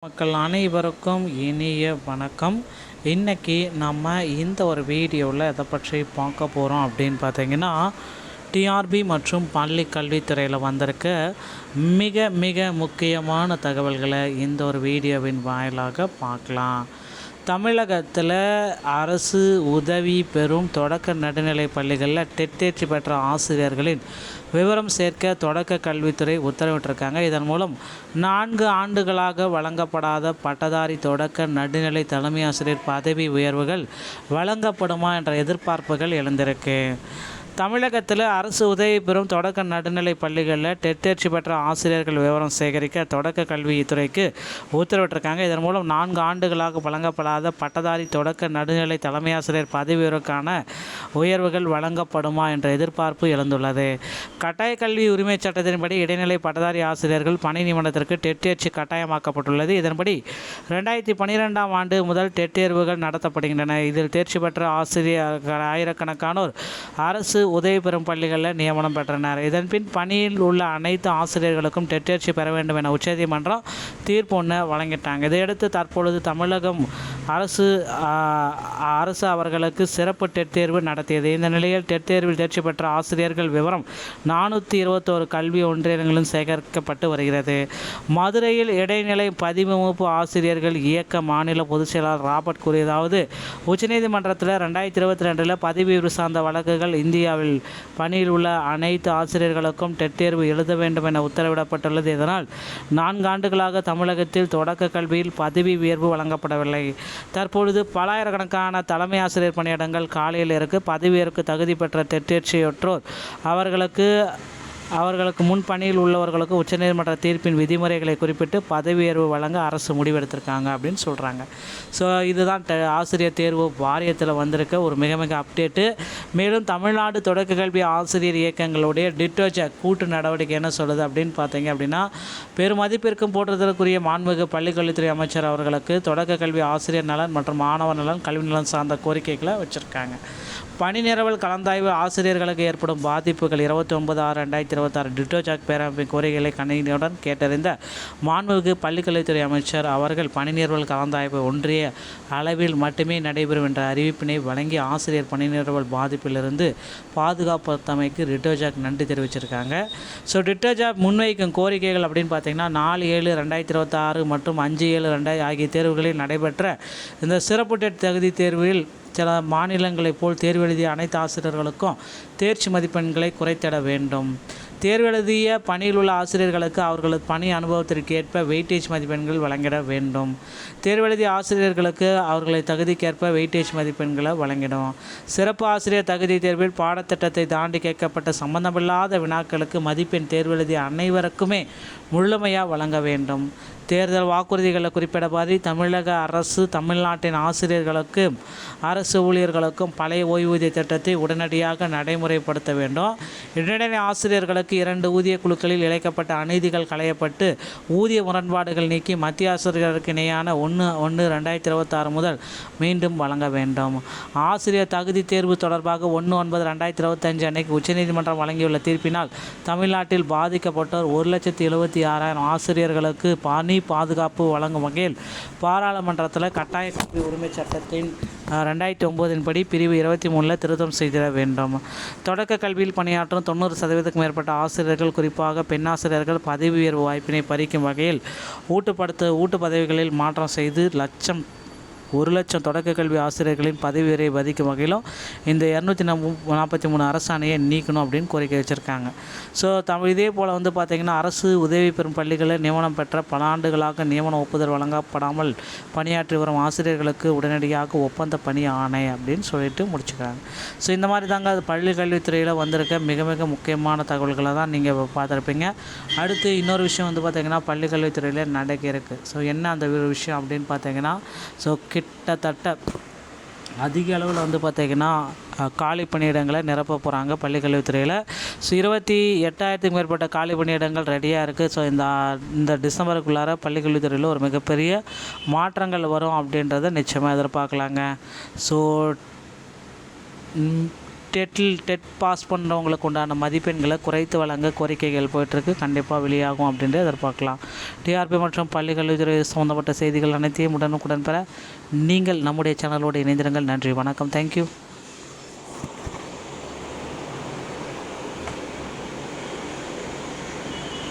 மக்கள் அனைவருக்கும் இனிய வணக்கம். இன்றைக்கி நம்ம இந்த ஒரு வீடியோவில் எதை பற்றி பார்க்க போகிறோம் அப்படின்னு பார்த்தீங்கன்னா, டிஆர்பி மற்றும் பள்ளி கல்வித்துறையில் வந்திருக்க மிக மிக முக்கியமான தகவல்களை இந்த ஒரு வீடியோவின் வாயிலாக பார்க்கலாம். தமிழகத்தில் அரசு உதவி பெறும் தொடக்க நடுநிலை பள்ளிகளில் டெட் தேர்ச்சி பெற்ற ஆசிரியர்களின் விவரம் சேர்க்க தொடக்க கல்வித்துறை உத்தரவிட்டிருக்காங்க. இதன் மூலம் 4 ஆண்டுகளாக வழங்கப்படாத பட்டதாரி தொடக்க நடுநிலை தலைமை ஆசிரியர் பதவி உயர்வுகள் வழங்கப்படுமா என்ற எதிர்பார்ப்புகள் எழுந்திருக்கு. தமிழகத்தில் அரசு உதவி பெறும் தொடக்க நடுநிலை பள்ளிகளில் டெட் தேர்ச்சி பெற்ற ஆசிரியர்கள் விவரம் சேகரிக்க தொடக்க கல்வித்துறைக்கு உத்தரவிட்டிருக்காங்க. இதன் மூலம் 4 ஆண்டுகளாக வழங்கப்படாத பட்டதாரி தொடக்க நடுநிலை தலைமை ஆசிரியர் பதவி உயர்வுக்கான உயர்வுகள் வழங்கப்படுமா என்ற எதிர்பார்ப்பு எழுந்துள்ளது. கட்டாய கல்வி உரிமை சட்டத்தின்படி இடைநிலை பட்டதாரி ஆசிரியர்கள் பணி நியமனத்திற்கு டெட் தேர்ச்சி கட்டாயமாக்கப்பட்டுள்ளது. இதன்படி 2012ஆம் ஆண்டு முதல் டெட் தேர்வுகள் நடத்தப்படுகின்றன. இதில் தேர்ச்சி பெற்ற ஆசிரியர்கள் ஆயிரக்கணக்கானோர் அரசு உதவி பெறும் பள்ளிகளில் நியமனம் பெற்றனர். இதன்பின் பணியில் உள்ள அனைத்து ஆசிரியர்களுக்கும் டெட் தேர்ச்சி பெற வேண்டும் என உச்சநீதிமன்றம் தீர்ப்பு ஒன்று வழங்கிட்டாங்க. இதையடுத்து தற்பொழுது தமிழகம் அரசு அவர்களுக்கு சிறப்பு டெட் தேர்வு நடத்தியது. இந்த நிலையில் டெட் தேர்வில் தேர்ச்சி பெற்ற ஆசிரியர்கள் விவரம் 421 கல்வி ஒன்றியங்களிலும் சேகரிக்கப்பட்டு வருகிறது. மதுரையில் இடைநிலை பதிவமைப்பு ஆசிரியர்கள் இயக்க மாநில பொதுச் செயலாளர் ராபர்ட் கூறியதாவது, உச்சநீதிமன்றத்தில் 2022 பதவி உயர்வு சார்ந்த வழக்குகள் இந்தியாவில் பணியில் உள்ள அனைத்து ஆசிரியர்களுக்கும் டெட் தேர்வு எழுத வேண்டும் என உத்தரவிடப்பட்டுள்ளது. இதனால் 4 ஆண்டுகளாக தமிழகத்தில் தொடக்க கல்வியில் பதவி உயர்வு வழங்கப்படவில்லை. தற்பொழுது பல்லாயிரக்கணக்கான தலைமை ஆசிரியர் பணியிடங்கள் காலியில் இருக்கு. பதவி உயர்வுக்கு தகுதி பெற்ற டெட் தேர்ச்சியற்றோர் அவர்களுக்கு முன் பணியில் உள்ளவர்களுக்கு உச்சநீதிமன்ற தீர்ப்பின் விதிமுறைகளை குறிப்பிட்டு பதவி உயர்வு வழங்க அரசு முடிவெடுத்திருக்காங்க அப்படின்னு சொல்கிறாங்க. ஸோ இதுதான் ஆசிரியர் தேர்வு வாரியத்தில் வந்திருக்க ஒரு மிக மிக அப்டேட்டு. மேலும் தமிழ்நாடு தொடக்க கல்வி ஆசிரியர் இயக்கங்களுடைய டிட்டோஜெக் கூட்டு நடவடிக்கை என்ன சொல்லுது அப்படின்னு பார்த்தீங்க அப்படின்னா, பெருமதிப்பிற்கும் போற்றுதலுக்குரிய மாண்புமிகு பள்ளிக்கல்வித்துறை அமைச்சர் அவர்களுக்கு தொடக்க கல்வி ஆசிரியர் நலன் மற்றும் மாணவர் நலன் கல்வி நலன் சார்ந்த கோரிக்கைகளை வச்சுருக்காங்க. பணி நிரவல் கலந்தாய்வு ஆசிரியர்களுக்கு ஏற்படும் பாதிப்புகள் 29/6/2026 டிட்டோஜெக் பேரமைப்பின் கோரிக்கைகளை கணினியுடன் கேட்டறிந்த மாண்புமிகு பள்ளிக்கல்வித்துறை அமைச்சர் அவர்கள் பணி நிரவல் கலந்தாய்வு ஒன்றிய அளவில் மட்டுமே நடைபெறும் என்ற அறிவிப்பினை வழங்கி ஆசிரியர் பணி நிரவல் பாதிப்பிலிருந்து பாதுகாப்பமைக்கு டிட்டோஜெக் நன்றி தெரிவிச்சிருக்காங்க. ஸோ டிட்டோஜெக் முன்வைக்கும் கோரிக்கைகள் அப்படின்னு பார்த்தீங்கன்னா, 4/7/2026 மற்றும் 5/7/2000 ஆகிய தேர்வுகளில் நடைபெற்ற இந்த சிறப்பு டெட் தகுதி தேர்வில் சில மாநிலங்களைப் போல் தேர்வு எழுதிய அனைத்து ஆசிரியர்களுக்கும் தேர்ச்சி மதிப்பெண்களை குறைத்திட வேண்டும். தேர்வெழுதிய பணியில் உள்ள ஆசிரியர்களுக்கு அவர்களது பணி அனுபவத்திற்கு ஏற்ப வெயிட்டேஜ் மதிப்பெண்கள் வழங்கிட வேண்டும். தேர்வெழுதிய ஆசிரியர்களுக்கு அவர்களை தகுதிக்கேற்ப வெயிட்டேஜ் மதிப்பெண்களை வழங்கிடும். சிறப்பு ஆசிரியர் தகுதி தேர்வில் பாடத்திட்டத்தை தாண்டி கேட்கப்பட்ட சம்பந்தமில்லாத வினாக்களுக்கு மதிப்பெண் தேர்வெழுதிய அனைவருக்குமே முழுமையாக வழங்க வேண்டும். தேர்தல் வாக்குறுதிகளில் குறிப்பிடப்படி தமிழக அரசு தமிழ்நாட்டின் ஆசிரியர்களுக்கும் அரசு ஊழியர்களுக்கும் பழைய ஓய்வூதிய திட்டத்தை உடனடியாக நடைமுறைப்படுத்த வேண்டும். இடைநிலை ஆசிரியர்களுக்கு 2 ஊதிய குழுக்களில் இழைக்கப்பட்ட அநீதிகள் களையப்பட்டு ஊதிய முரண்பாடுகள் நீக்கி மத்திய ஆசிரியர்களுக்கு இணையான 1/1/2026 முதல் மீண்டும் வழங்க வேண்டும். ஆசிரியர் தகுதி தேர்வு தொடர்பாக 1/9/2025 அன்னைக்கு உச்சநீதிமன்றம் வழங்கியுள்ள தீர்ப்பினால் தமிழ்நாட்டில் பாதிக்கப்பட்டோர் 1,76,000 ஆசிரியர்களுக்கு பணி பாதுகாப்பு வழங்கும் வகையில் பாராளுமன்றத்தில் கட்டாய கல்வி உரிமை சட்டத்தின் 2009 படி பிரிவு 23 திருத்தம் செய்திட வேண்டும். தொடக்க கல்வியில் பணியாற்றும் 90% மேற்பட்ட ஆசிரியர்கள், குறிப்பாக பெண் ஆசிரியர்கள் பதவி உயர்வு வாய்ப்பினை பறிக்கும் வகையில் ஊட்டு பதவிகளில் மாற்றம் செய்து 1,00,000 தொடக்க கல்வி ஆசிரியர்களின் பதவி உயர்வை பாதிக்கும் வகையிலும் இந்த 243 அரசாணையை நீக்கணும் அப்படின்னு கோரிக்கை வச்சுருக்காங்க. ஸோ இதே போல் பார்த்திங்கன்னா, அரசு உதவி பெறும் பள்ளிகளில் நியமனம் பெற்ற பல ஆண்டுகளாக நியமன ஒப்புதல் வழங்கப்படாமல் பணியாற்றி வரும் ஆசிரியர்களுக்கு உடனடியாக ஒப்பந்த பணி ஆணை அப்படின்னு சொல்லிட்டு முடிச்சுக்கிறாங்க. ஸோ இந்த மாதிரி தாங்க அது பள்ளி கல்வித்துறையில் வந்திருக்க மிக மிக முக்கியமான தகவல்களை தான் நீங்கள் பார்த்துருப்பீங்க. அடுத்து இன்னொரு விஷயம் பார்த்திங்கன்னா, பள்ளி கல்வித்துறையில் நடக்க இருக்குது. ஸோ என்ன அந்த விஷயம் அப்படின்னு பார்த்தீங்கன்னா, ஸோ கிட்டத்தட்ட அதிக அளவில் பார்த்திங்கன்னா காலி பணியிடங்களை நிரப்ப போகிறாங்க பள்ளி கல்வித்துறையில். ஸோ 28,000க்கும் மேற்பட்ட காலி பணியிடங்கள் ரெடியாக இருக்குது. ஸோ இந்த டிசம்பருக்குள்ளார பள்ளி கல்வித்துறையில் ஒரு மிகப்பெரிய மாற்றங்கள் வரும் அப்படின்றத நிச்சயமாக எதிர்பார்க்கலாங்க. ஸோ டெட் பாஸ் பண்ணுறவங்களுக்கு உண்டான மதிப்பெண்களை குறைத்து வழங்க கோரிக்கைகள் போயிட்டுருக்கு. கண்டிப்பாக வெளியாகும் அப்படின்ட்டு எதிர்பார்க்கலாம். டிஆர்பி மற்றும் பள்ளி கல்வித்துறை சம்மந்தப்பட்ட செய்திகள் அனைத்தையும் உடனுக்குடன் பெற நீங்கள் நம்முடைய சேனலோடு இணைந்திருங்கள். நன்றி, வணக்கம், தேங்க்யூ.